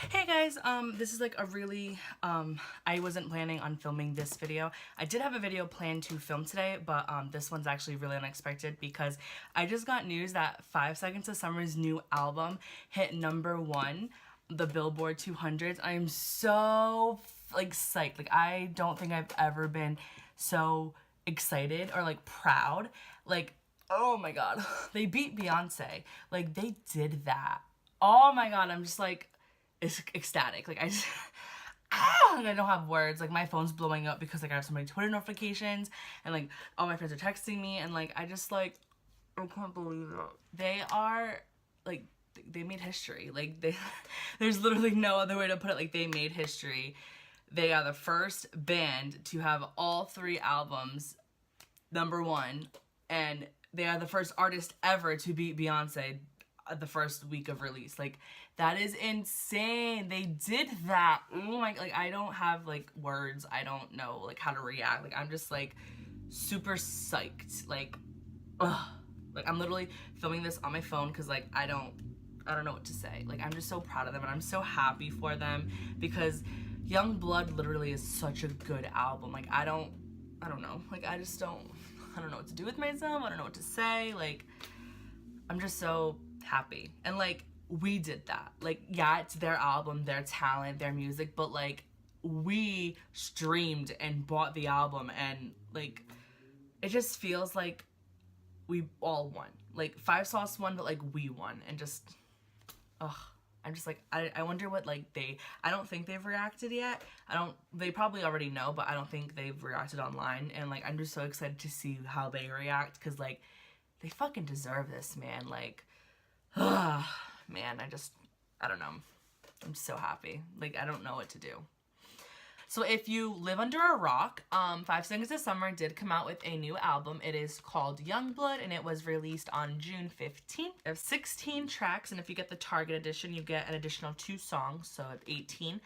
Hey guys, this is like a really, I wasn't planning on filming this video. I did have a video planned to film today, but this one's actually really unexpected because I just got news that 5 Seconds of Summer's new album hit #1, the Billboard 200s. I am so, like, psyched. Like, I don't think I've ever been so excited or, like, proud. Like, oh my god, they beat Beyonce. Like, they did that. Oh my god, I'm just like, it's ecstatic. Like, I just, I don't have words. Like, my phone's blowing up because, like, I have so many Twitter notifications, and, like, all my friends are texting me, and, like, I just, like, I can't believe it. They are, like, they made history. Like, there's literally no other way to put it. Like, they made history. They are the first band to have all 3 albums #1, and they are the first artist ever to beat Beyonce the first week of release. Like, that is insane. They did that. Oh my, like, I don't have, like, words. I don't know, like, how to react. Like, I'm just, like, super psyched. Like, ugh. Like, I'm literally filming this on my phone because, like, I don't know what to say. Like, I'm just so proud of them, and I'm so happy for them because Youngblood literally is such a good album. Like, I don't know. Like, I don't know what to do with myself. I don't know what to say. Like, I'm just so happy. And, like, we did that. Like, yeah, it's their album, their talent, their music, but, like, we streamed and bought the album, and, like, it just feels like we all won. Like, Five Sauce won, but, like, we won. And just, ugh. I'm just like, I wonder what, like, I don't think they've reacted yet. They probably already know, but I don't think they've reacted online. And, like, I'm just so excited to see how they react, because, like, they fucking deserve this, man. Like, ugh, man, I don't know. I'm so happy. Like, I don't know what to do. So if you live under a rock, 5 Seconds of Summer did come out with a new album. It is called Youngblood, and it was released on June 15th. It has 16 tracks, and if you get the Target edition, you get an additional 2 songs, so 18.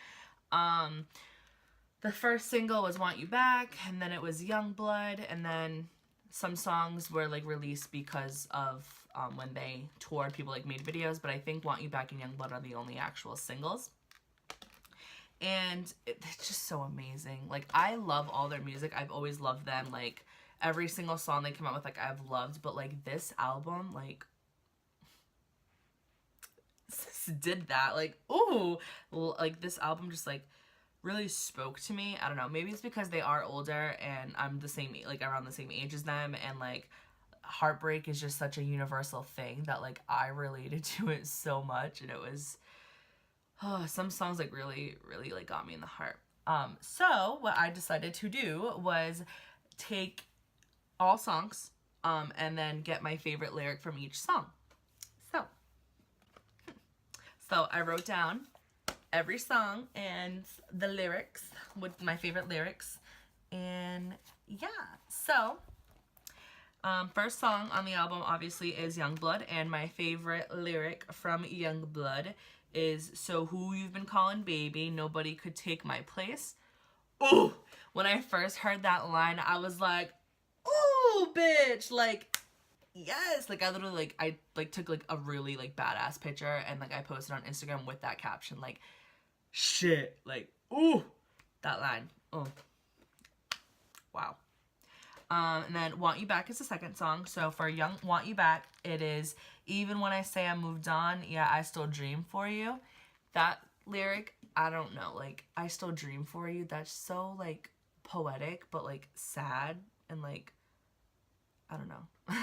The first single was Want You Back, and then it was Youngblood, and then some songs were, like, released because of when they toured, people, like, made videos, but I think Want You Back and Youngblood are the only actual singles. And it's just so amazing. Like, I love all their music. I've always loved them. Like, every single song they come out with, like, I've loved. But, like, this album, like, did that. Like, ooh. Like, this album just, like, really spoke to me. I don't know. Maybe it's because they are older and I'm the same, like, around the same age as them. And, like, heartbreak is just such a universal thing that, like, I related to it so much. And it was... oh, some songs, like, really, really, like, got me in the heart. So what I decided to do was take all songs, and then get my favorite lyric from each song. So I wrote down every song and the lyrics with my favorite lyrics, and yeah. So first song on the album obviously is Youngblood, and my favorite lyric from Youngblood is, so who you've been calling baby, nobody could take my place. Ooh, when I first heard that line, I was like, ooh, bitch, like, yes. Like, I literally, like, I, like, took, like, a really, like, badass picture, and, like, I posted on Instagram with that caption, like, shit, like, ooh, that line, oh, wow. And then Want You Back is the second song. So for Want You Back, it is, even when I say I moved on, yeah, I still dream for you. That lyric, I don't know, like, I still dream for you. That's so, like, poetic, but, like, sad, and, like, I don't know.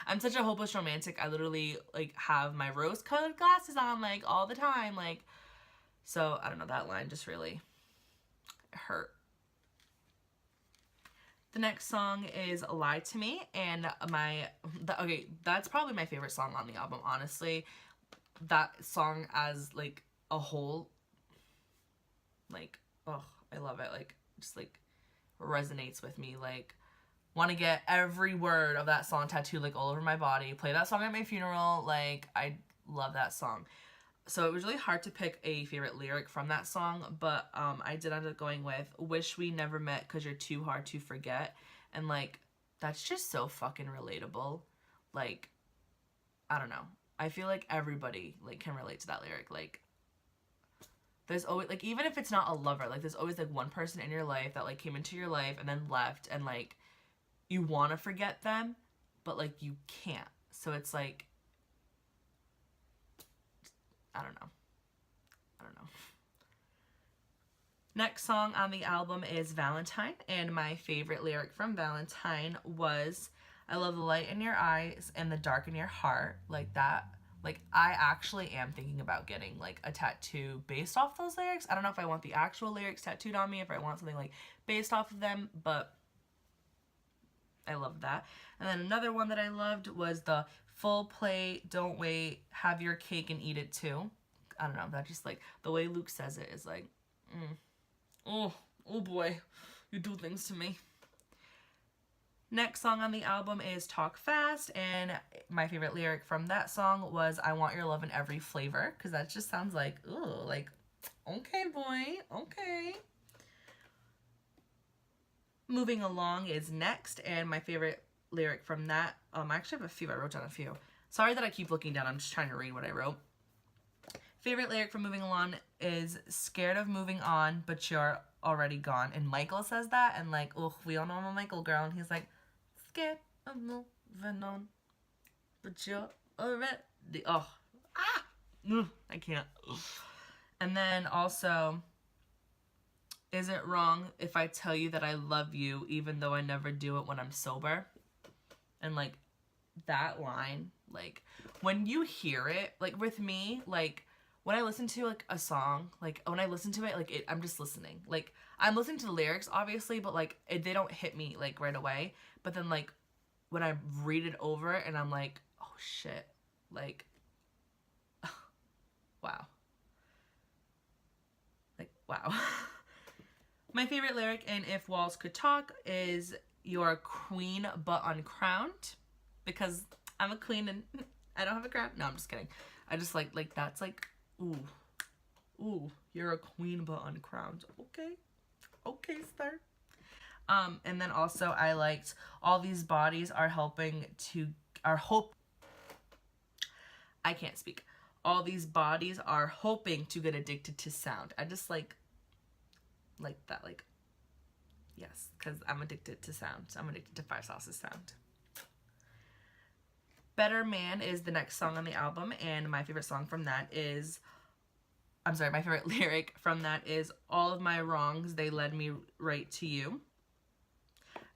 I'm such a hopeless romantic. I literally, like, have my rose-colored glasses on, like, all the time, like, so, I don't know, that line just really hurt. The next song is Lie to Me, and okay, that's probably my favorite song on the album, honestly. That song as, like, a whole, like, oh, I love it. Like, just, like, resonates with me. Like, want to get every word of that song tattooed, like, all over my body. Play that song at my funeral. Like, I love that song. So it was really hard to pick a favorite lyric from that song, but I did end up going with Wish We Never Met Cause You're Too Hard to Forget. And, like, that's just so fucking relatable. Like, I don't know. I feel like everybody, like, can relate to that lyric. Like, there's always, like, even if it's not a lover, like, there's always, like, one person in your life that, like, came into your life and then left, and, like, you want to forget them, but, like, you can't. So it's, like, I don't know. Next song on the album is Valentine, and my favorite lyric from Valentine was, I love the light in your eyes and the dark in your heart, like that. Like, I actually am thinking about getting, like, a tattoo based off those lyrics. I don't know if I want the actual lyrics tattooed on me, if I want something, like, based off of them, but I love that. And then another one that I loved was the full plate, don't wait, have your cake and eat it too. I don't know, that just, like, the way Luke says it is like, oh boy, you do things to me. Next song on the album is Talk Fast, and my favorite lyric from that song was, I want your love in every flavor, because that just sounds like, ooh, like, okay, boy, okay. Moving Along is next, and my favorite lyric from that, I actually have a few, I wrote down a few. Sorry that I keep looking down, I'm just trying to read what I wrote. Favorite lyric from Moving Along is, scared of moving on, but you're already gone. And Michael says that, and, like, oh, we all know I'm a Michael girl, and he's like, scared of moving on, but you're already, I can't. And then also, is it wrong if I tell you that I love you, even though I never do it when I'm sober? And, like, that line, like, when you hear it, like, with me, like, when I listen to, like, a song, like, when I listen to it, like, I'm just listening. Like, I'm listening to the lyrics, obviously, but, like, they don't hit me, like, right away. But then, like, when I read it over and I'm like, oh, shit. Like, wow. Like, wow. My favorite lyric in If Walls Could Talk is, you're a queen but uncrowned. Because I'm a queen and I don't have a crown. No, I'm just kidding. I just, like, that's, like, ooh, you're a queen but uncrowned. Okay, sir. And then also I liked, all these bodies are I can't speak. All these bodies are hoping to get addicted to sound. I just like that, like, yes, because I'm addicted to sound. I'm addicted to Five Sauce's sound. Better Man is the next song on the album, and my favorite song from that is, my favorite lyric from that is, all of my wrongs, they led me right to you.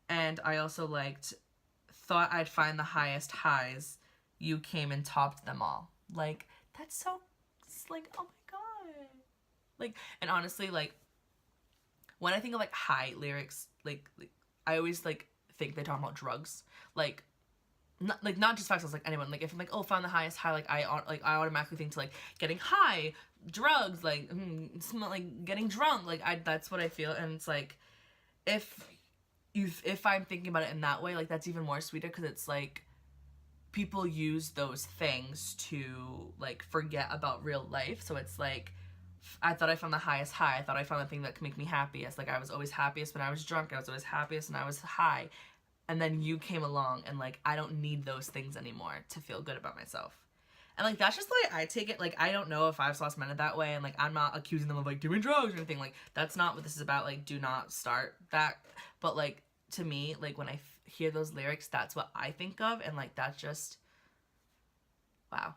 And I also liked, thought I'd find the highest highs, you came and topped them all. Like, that's so, like, oh my god. Like, and honestly, like, when I think of, like, high lyrics, like I always, like, think they talk about drugs. Like, not just Five Sauce, like, anyone. Like, if I'm like, oh, found the highest high, like, I automatically think to, like, getting high, drugs, like, getting drunk. Like, that's what I feel. And it's, like, if I'm thinking about it in that way, like, that's even more sweeter, because it's, like, people use those things to, like, forget about real life. So it's, like, I thought I found the highest high. I thought I found the thing that could make me happiest. Like, I was always happiest when I was drunk. I was always happiest when I was high. And then you came along, and, like, I don't need those things anymore to feel good about myself. And, like, that's just the way I take it. Like, I don't know if Five Sauce meant it that way, and, like, I'm not accusing them of, like, doing drugs or anything. Like, that's not what this is about. Like, do not start that. But, like, to me, like, when I hear those lyrics, that's what I think of, and, like, that's just, wow.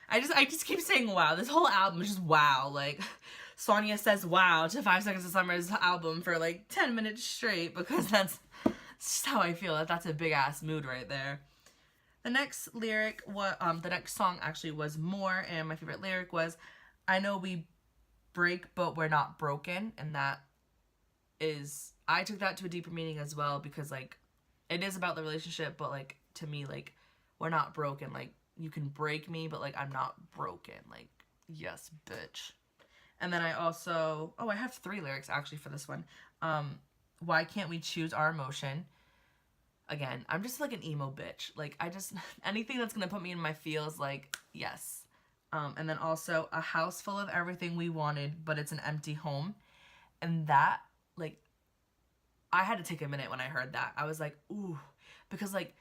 I just keep saying wow. This whole album is just wow. Like, Sonia says wow to 5 Seconds of Summer's album for, like, 10 minutes straight, because that's just how I feel. That's a big ass mood right there. The next lyric, the next song actually was More, and my favorite lyric was, I know we break, but we're not broken. And that is, I took that to a deeper meaning as well, because, like, it is about the relationship, but, like, to me, like, we're not broken. Like, you can break me, but, like, I'm not broken. Like, yes, bitch. And then I also, I have 3 lyrics actually for this one. Why can't we choose our emotion? Again, I'm just, like, an emo bitch. Like, anything that's gonna put me in my feels, like, yes. And then also, a house full of everything we wanted, but it's an empty home. And that, like, I had to take a minute when I heard that. I was like, ooh, because, like,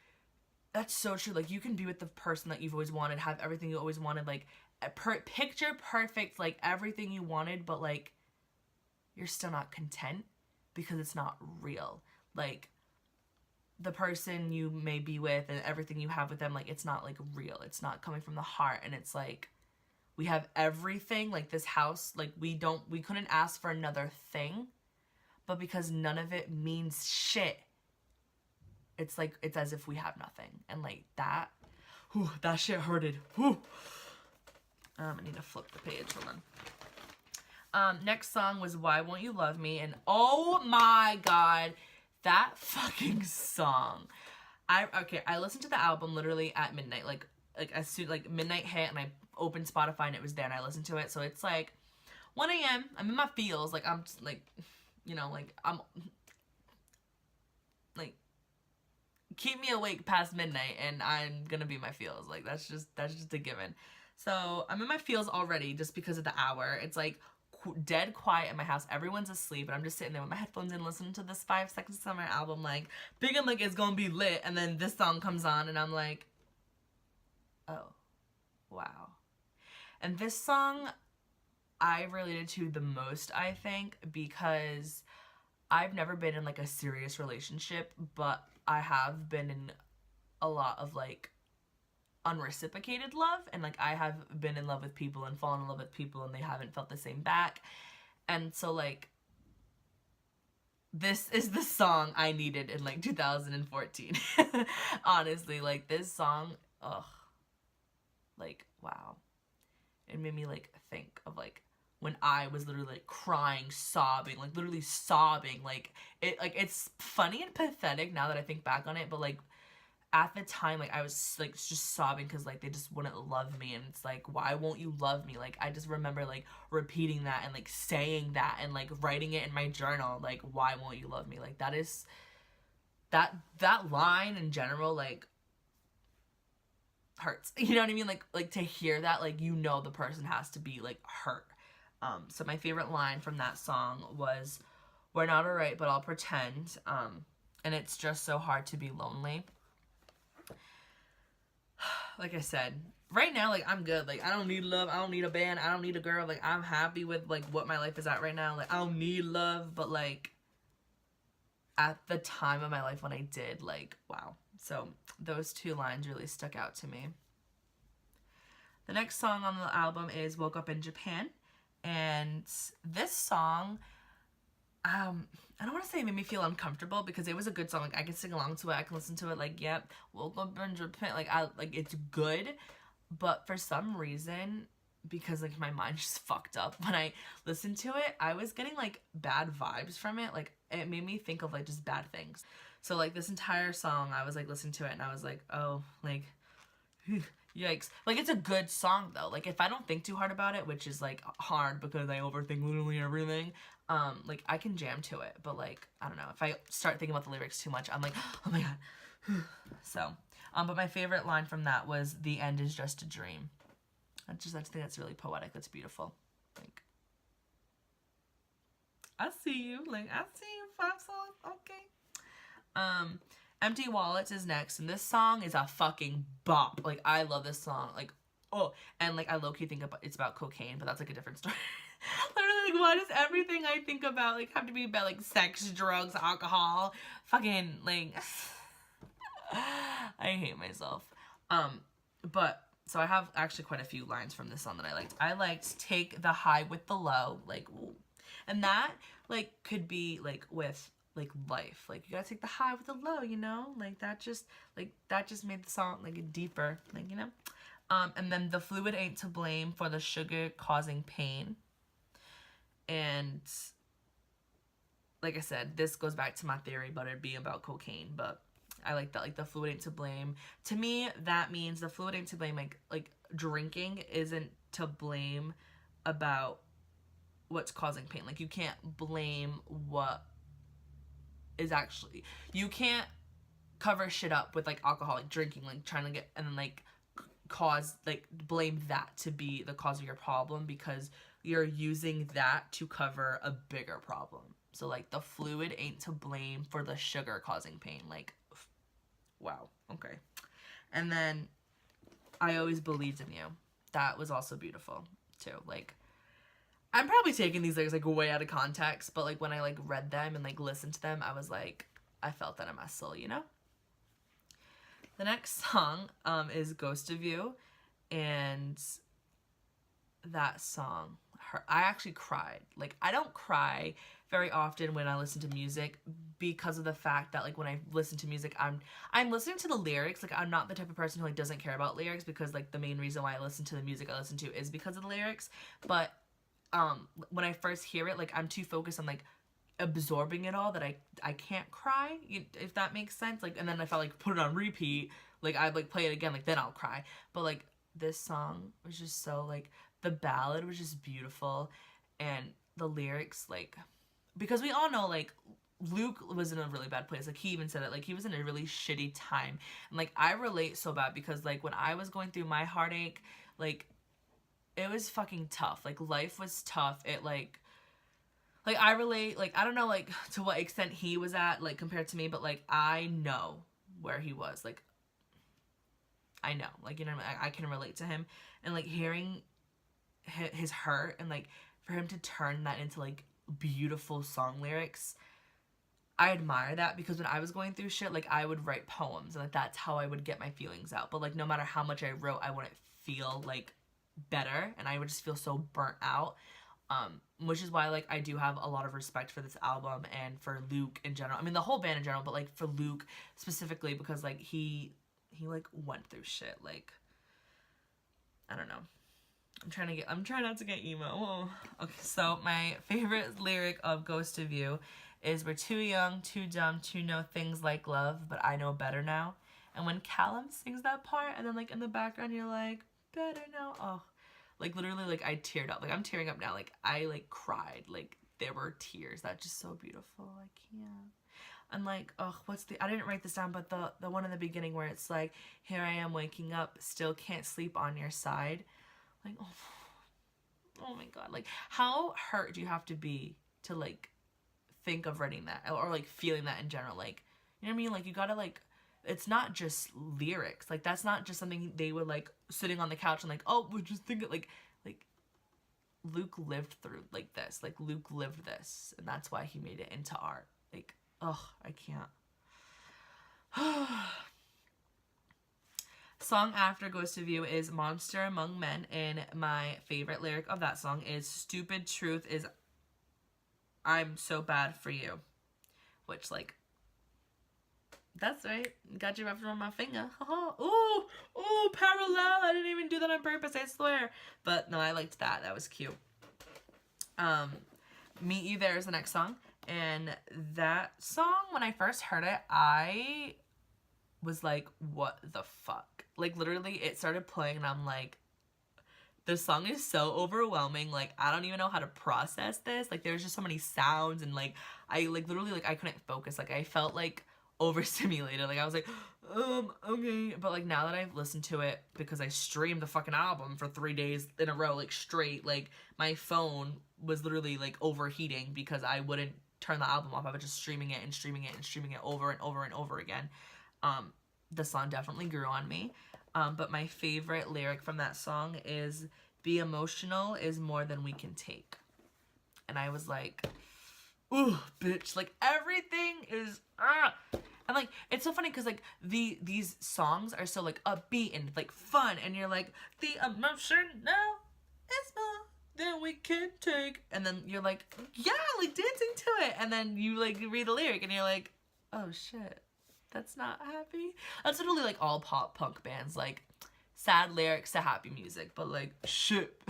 that's so true. Like, you can be with the person that you've always wanted, have everything you always wanted, like, picture perfect, like everything you wanted, but like you're still not content because it's not real. Like the person you may be with and everything you have with them, like it's not like real. It's not coming from the heart. And it's like, we have everything, like this house, like we couldn't ask for another thing, but because none of it means shit, it's like, it's as if we have nothing. And like that, whew, that shit hurted. Whew. I need to flip the page, hold on. Next song was Why Won't You Love Me? And oh my god, that fucking song. I listened to the album literally at midnight, like as soon, like midnight hit and I opened Spotify and it was there and I listened to it. So it's like 1 a.m. I'm in my feels, like I'm just like, you know, like I'm like, keep me awake past midnight and I'm gonna be in my feels. Like that's just a given. So I'm in my feels already just because of the hour. It's like dead quiet in my house. Everyone's asleep and I'm just sitting there with my headphones in listening to this 5 Seconds of Summer album, like thinking like it's gonna be lit, and then this song comes on and I'm like, oh wow. And this song I related to the most, I think, because I've never been in like a serious relationship, but I have been in a lot of like unreciprocated love, and like I have been in love with people and fallen in love with people and they haven't felt the same back. And so like this is the song I needed in like 2014. Honestly, like this song, ugh, like wow, it made me like think of like when I was literally like crying, sobbing, like literally sobbing. Like it's funny and pathetic now that I think back on it, but like at the time, like I was like just sobbing because like they just wouldn't love me, and it's like, why won't you love me? Like I just remember like repeating that and like saying that and like writing it in my journal, like, why won't you love me? Like that is that line in general like hurts. You know what I mean? Like to hear that, like, you know, the person has to be like hurt. So my favorite line from that song was, we're not alright, but I'll pretend. And it's just so hard to be lonely. Like I said, right now, like, I'm good. Like, I don't need love. I don't need a band. I don't need a girl. Like, I'm happy with, like, what my life is at right now. Like, I don't need love. But, like, at the time of my life when I did, like, wow. So, those 2 lines really stuck out to me. The next song on the album is Woke Up in Japan. And this song, I don't want to say it made me feel uncomfortable because it was a good song. Like, I can sing along to it. I can listen to it. Like, yep, woke up in Japan. Like, it's good. But for some reason, because, like, my mind just fucked up when I listened to it, I was getting, like, bad vibes from it. Like, it made me think of, like, just bad things. So, like, this entire song, I was, like, listening to it, and I was like, oh, like, yikes. Like, it's a good song, though. Like, if I don't think too hard about it, which is, like, hard because I overthink literally everything, like, I can jam to it. But, like, I don't know. If I start thinking about the lyrics too much, I'm like, oh my god. So, but my favorite line from that was, the end is just a dream. I just think that's really poetic. That's beautiful. Like, I see you. Like, I see you, 5 songs. Okay. Empty Wallets is next, and this song is a fucking bop. Like, I love this song. Like, oh, and like, I low-key think it's about cocaine, but that's like a different story. Literally, like, why does everything I think about, like, have to be about, like, sex, drugs, alcohol? Fucking, like, I hate myself. But, so I have actually quite a few lines from this song that I liked. I liked Take the High with the Low, like, ooh. And that, like, could be, like, with, like, life. Like, you gotta take the high with the low, you know? Like, that just made the song, like, deeper, like, you know? And then the fluid ain't to blame for the sugar causing pain. And, like I said, this goes back to my theory about it being about cocaine, but I like that, like, the fluid ain't to blame. To me, that means the fluid ain't to blame, like drinking isn't to blame about what's causing pain. Like, you can't blame what is actually, you can't cover shit up with, like, alcohol, like, drinking, like, trying to get, and then, like, cause, like, blame that to be the cause of your problem, because you're using that to cover a bigger problem. So, like, the fluid ain't to blame for the sugar causing pain. Like, wow, okay. And then, I always believed in you. that was also beautiful too. Like, I'm probably taking these lyrics like way out of context, but like when I like read them and like listened to them, I was like, I felt that in my soul, you know? The next song is Ghost of You, and that song, I actually cried. Like, I don't cry very often when I listen to music because of the fact that like when I listen to music, I'm listening to the lyrics. Like, I'm not the type of person who like doesn't care about lyrics, because like the main reason why I listen to the music I listen to is because of the lyrics. But when I first hear it, like I'm too focused on like absorbing it all that I can't cry, if that makes sense. Like, and then if I like put it on repeat, like I'd like play it again, like then I'll cry. But like this song was just so like, the ballad was just beautiful, and the lyrics, like, because we all know like Luke was in a really bad place. Like, he even said it, like he was in a really shitty time, and like I relate so bad, because like when I was going through my heartache, like it was fucking tough. Like, life was tough. It like I relate, like I don't know like to what extent he was at like compared to me, but like I know where he was. Like, I know, like, you know what I mean? I can relate to him, and like hearing his hurt, and like for him to turn that into like beautiful song lyrics, I admire that, because when I was going through shit, like I would write poems, and like that's how I would get my feelings out. But like no matter how much I wrote, I wouldn't feel like better, and I would just feel so burnt out. Which is why like I do have a lot of respect for this album and for Luke in general. I mean, the whole band in general, but like for Luke specifically, because like he like went through shit. Like, I don't know. I'm trying not to get emo. Whoa. Okay, so my favorite lyric of Ghost of You is, "We're too young, too dumb to know things like love, but I know better now." And when Callum sings that part, and then like in the background you're like, "Better now." Oh, like literally, like I teared up. Like, I'm tearing up now. Like, I like cried. Like, there were tears. That's just so beautiful. I can't. And like, oh, I didn't write this down, but the one in the beginning where it's like, "Here I am waking up, still can't sleep on your side." Like, oh my god. Like, how hurt do you have to be to like think of writing that, or like feeling that in general? Like, you know what I mean? Like, you gotta like, it's not just lyrics. Like, that's not just something they were like sitting on the couch and like, oh, we just think it, like Luke lived through like this. Like, Luke lived this, and that's why he made it into art. Like, ugh, I can't. Song after Ghost of You is "Monster Among Men," and my favorite lyric of that song is, "Stupid truth is I'm so bad for you," which like, that's right, got you wrapped around my finger. Ooh, parallel. I didn't even do that on purpose, I swear. But no, I liked that. That was cute. Meet You There is the next song, and that song, when I first heard it, I was like, what the fuck? Like, literally, it started playing, and I'm like, this song is so overwhelming. Like, I don't even know how to process this. Like, there's just so many sounds, and like, I like literally, like, I couldn't focus. Like, I felt like overstimulated. Like, I was like, okay. But like, now that I've listened to it, because I streamed the fucking album for 3 days in a row, like straight, like my phone was literally like overheating because I wouldn't turn the album off. I was just streaming it and streaming it and streaming it over and over and over again. The song definitely grew on me. But my favorite lyric from that song is, "Be emotional is more than we can take." And I was like, ooh, bitch. Like, everything is, and like, it's so funny because like these songs are so like upbeat and like fun, and you're like, the emotion now is more than we can take, and then you're like, yeah, like dancing to it, and then you like read the lyric and you're like, oh shit, that's not happy. That's literally like all pop punk bands, like sad lyrics to happy music, but like shit.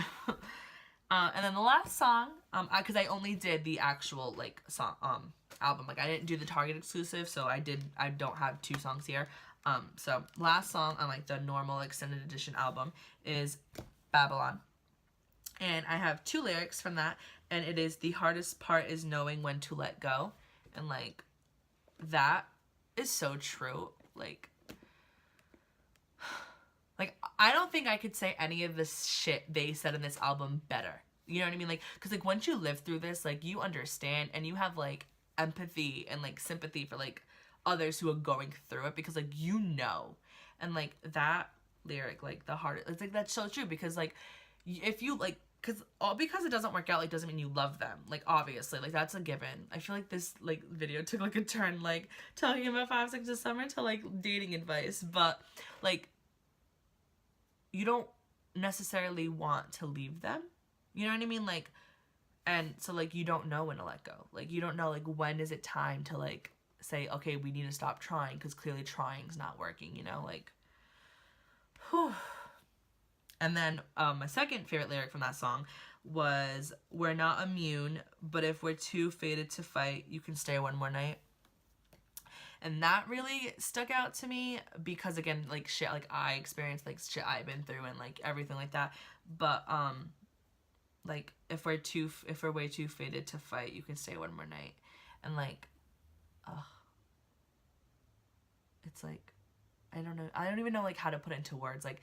And then the last song, because I only did the actual like song album, like I didn't do the Target exclusive, so I don't have 2 songs here. So last song on like the normal extended edition album is Babylon, and I have 2 lyrics from that, and it is, "The hardest part is knowing when to let go," and like that is so true. Like I don't think I could say any of this shit they said in this album better. You know what I mean? Like, because like once you live through this, like you understand, and you have like empathy and like sympathy for like others who are going through it, because like you know, and like that lyric, like the hardest. It's like, that's so true, because like if you like, because it doesn't work out, like, doesn't mean you love them, like, obviously, like, that's a given. I feel like this, like, video took like a turn, like, talking about 5 6 of Summer to like dating advice, but like, you don't necessarily want to leave them, you know what I mean? Like, and so like, you don't know when to let go, like, you don't know, like, when is it time to like say, okay, we need to stop trying, because clearly trying's not working, you know, like, whew. And then my second favorite lyric from that song was, "We're not immune, but if we're too fated to fight, you can stay one more night." And that really stuck out to me, because again, like, shit, like, I experienced, like, shit I've been through and like everything like that. But like, if we're way too fated to fight, you can stay one more night. And like, it's like, I don't even know like how to put it into words. Like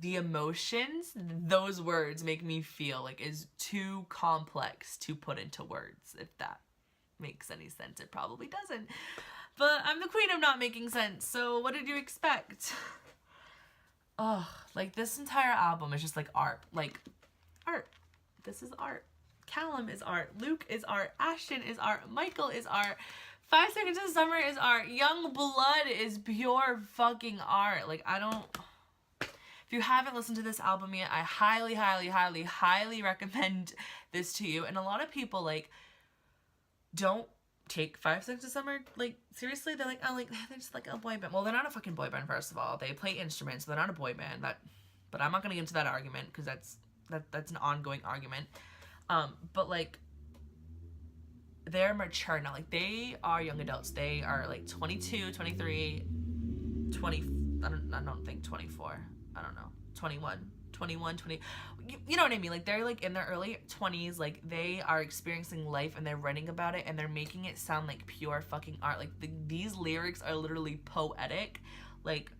the emotions those words make me feel like is too complex to put into words, if that makes any sense. It probably doesn't, but I'm the queen of not making sense, so what did you expect? Oh, like, this entire album is just like art. Like, art. This is art. Callum is art. Luke is art. Ashton is art. Michael is art. 5 Seconds of Summer is art. Youngblood is pure fucking art. Like, if you haven't listened to this album yet, I highly, highly, highly, highly recommend this to you. And a lot of people, like, don't take 5 Seconds of Summer, like, seriously. They're like, oh, like, they're just like a boy band. Well, they're not a fucking boy band, first of all. They play instruments, so they're not a boy band. But I'm not gonna get into that argument, because that's an ongoing argument. But like, they're mature now. Like, they are young adults. They are like 22, 23, 20. I don't think 24. I don't know. 21, 20. You know what I mean? Like, they're like in their early 20s. Like, they are experiencing life and they're writing about it and they're making it sound like pure fucking art. Like, these lyrics are literally poetic. Like,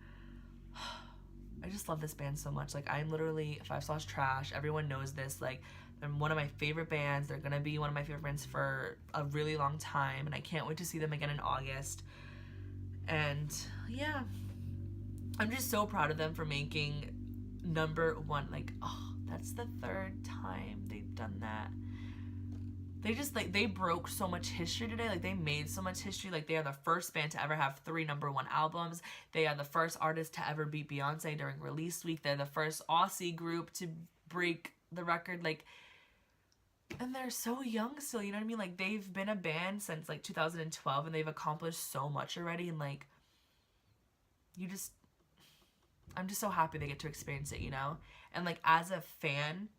I just love this band so much. Like, I'm literally 5 Sauce Trash. Everyone knows this. Like, they're one of my favorite bands. They're gonna be one of my favorite bands for a really long time, and I can't wait to see them again in August. And yeah, I'm just so proud of them for making #1. Like, oh, that's the 3rd time they've done that. They just, like, they broke so much history today. Like, they made so much history. Like, they are the first band to ever have 3 #1 albums. They are the first artist to ever beat Beyonce during release week. They're the first Aussie group to break the record. Like, and they're so young still, you know what I mean? Like, they've been a band since like 2012 and they've accomplished so much already. And like, I'm just so happy they get to experience it, you know? And like, as a fan,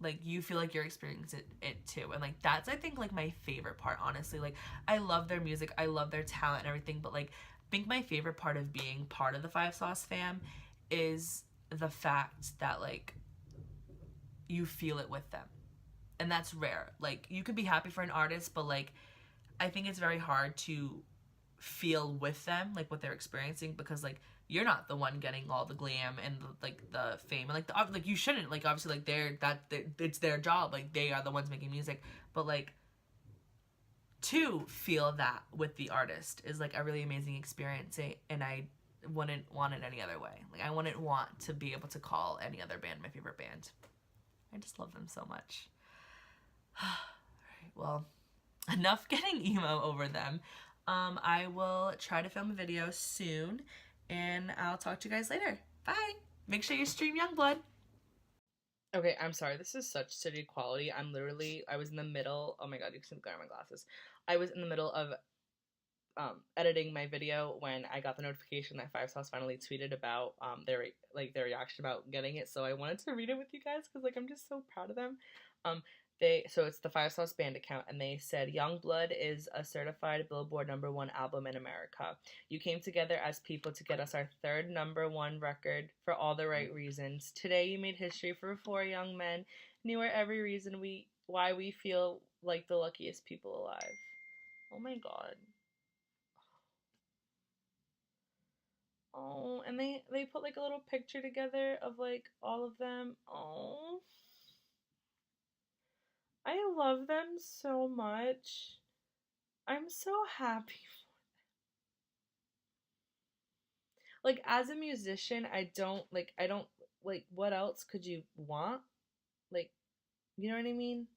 like, you feel like you're experiencing it too. And like, that's, I think, like, my favorite part, honestly. Like, I love their music, I love their talent and everything, but like, I think my favorite part of being part of the 5 Sauce fam is the fact that like, you feel it with them. And that's rare. Like, you could be happy for an artist, but like, I think it's very hard to feel with them, like, what they're experiencing, because like, you're not the one getting all the glam and the fame, and like you shouldn't, like, obviously, like, it's their job, like, they are the ones making music, but like, to feel that with the artist is like a really amazing experience, and I wouldn't want it any other way. Like, I wouldn't want to be able to call any other band my favorite band. I just love them so much. Alright, well, enough getting emo over them. I will try to film a video soon, and I'll talk to you guys later. Bye! Make sure you stream Youngblood. Okay, I'm sorry. This is such city quality. I was in the middle. Oh my god, you can see the glare on my glasses. I was in the middle of editing my video when I got the notification that 5 Sauce finally tweeted about their reaction about getting it. So I wanted to read it with you guys, because like, I'm just so proud of them. So it's the 5 Sauce band account, and they said, "Youngblood is a certified Billboard #1 album in America. You came together as people to get us our 3rd #1 record for all the right reasons. Today you made history for 4 young men, and you are every reason why we feel like the luckiest people alive." Oh my god. Oh, and they put like a little picture together of like all of them. Oh, I love them so much. I'm so happy. like, as a musician, I don't, like, what else could you want? Like, you know what I mean?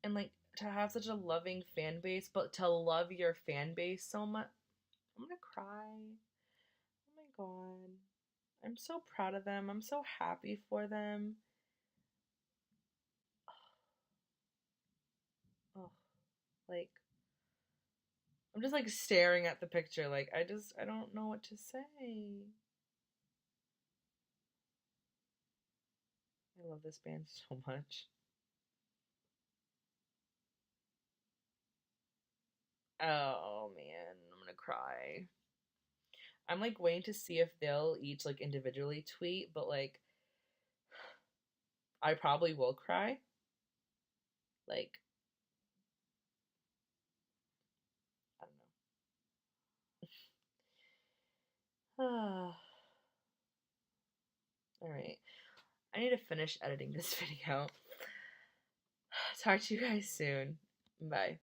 And, like, to have such a loving fan base, but to love your fan base so much. I'm gonna cry. Oh my god. I'm so proud of them. I'm so happy for them. Oh, like, I'm just like staring at the picture. Like, I don't know what to say. I love this band so much. Oh man, I'm gonna cry. I'm like waiting to see if they'll each like individually tweet, but like I probably will cry. Like, I don't know. All right. I need to finish editing this video. Talk to you guys soon. Bye.